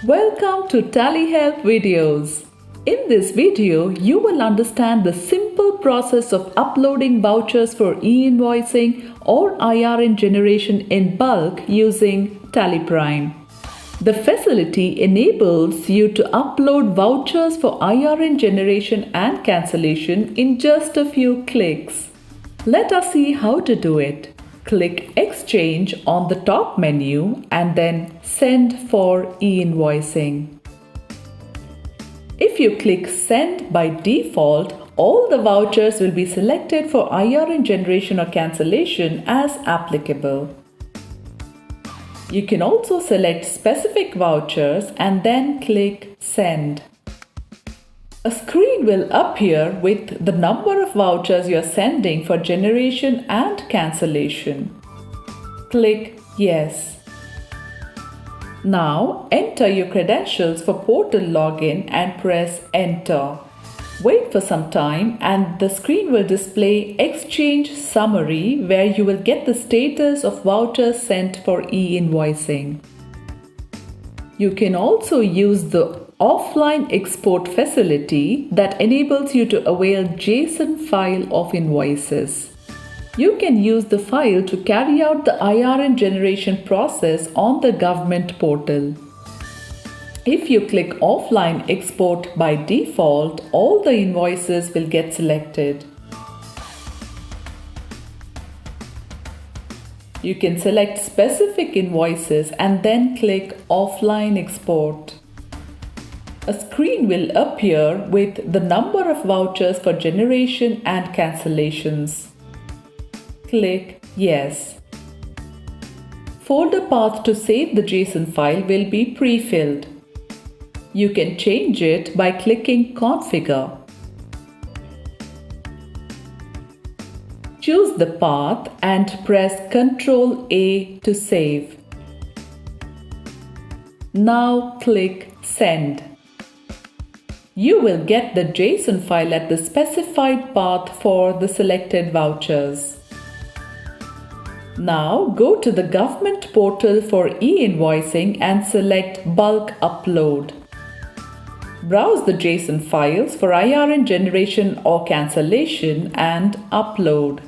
Welcome to Tally Help videos. In this video, you will understand the simple process of uploading vouchers for e-invoicing or IRN generation in bulk using Tally Prime. The facility enables you to upload vouchers for IRN generation and cancellation in just a few clicks. Let us see how to do it. Click Exchange on the top menu and then Send for e-Invoicing. If you click Send by default, all the vouchers will be selected for IRN generation or cancellation as applicable. You can also select specific vouchers and then click Send. A screen will appear with the number of vouchers you are sending for generation and cancellation. Click Yes. Now enter your credentials for portal login and press Enter. Wait for some time and the screen will display Exchange Summary where you will get the status of vouchers sent for e-invoicing. You can also use the offline export facility that enables you to avail JSON file of invoices. You can use the file to carry out the IRN generation process on the government portal. If you click offline export by default, all the invoices will get selected. You can select specific invoices and then click offline export. A screen will appear with the number of vouchers for generation and cancellations. Click Yes. Folder path to save the JSON file will be pre-filled. You can change it by clicking Configure. Choose the path and press Ctrl A to save. Now click Send. You will get the JSON file at the specified path for the selected vouchers. Now go to the government portal for e-invoicing and select Bulk Upload. Browse the JSON files for IRN generation or cancellation and upload.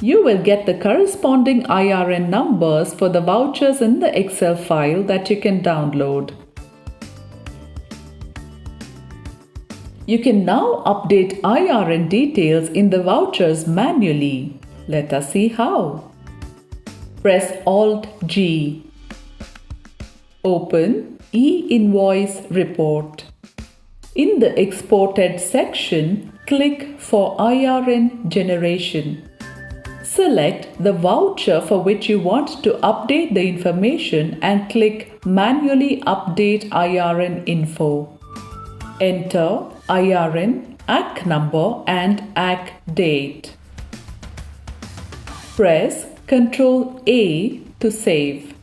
You will get the corresponding IRN numbers for the vouchers in the Excel file that you can download. You can now update IRN details in the vouchers manually. Let us see how. Press Alt-G. Open e-Invoice report. In the Exported section, click for IRN generation. Select the voucher for which you want to update the information and click Manually Update IRN Info. Enter IRN, ACK number and ACK date. Press Ctrl A to save.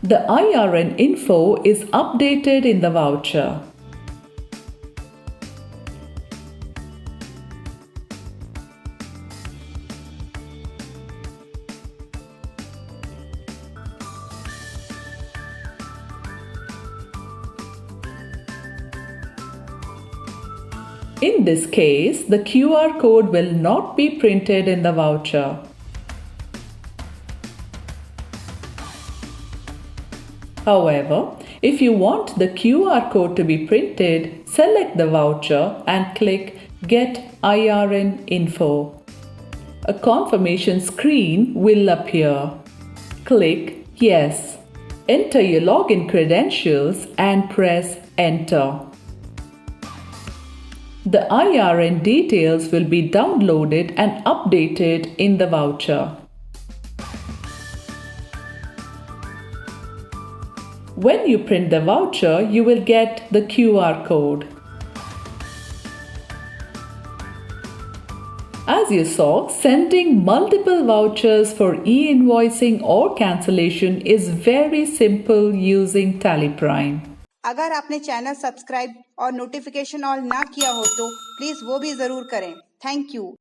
The IRN info is updated in the voucher. In this case, the QR code will not be printed in the voucher. However, if you want the QR code to be printed, select the voucher and click Get IRN Info. A confirmation screen will appear. Click Yes. Enter your login credentials and press Enter. The IRN details will be downloaded and updated in the voucher. When you print the voucher, you will get the QR code. As you saw, sending multiple vouchers for e-invoicing or cancellation is very simple using Tally Prime. अगर आपने channel subscribe और notification all ना किया हो तो please वो भी ज़रूर करें। Thank you.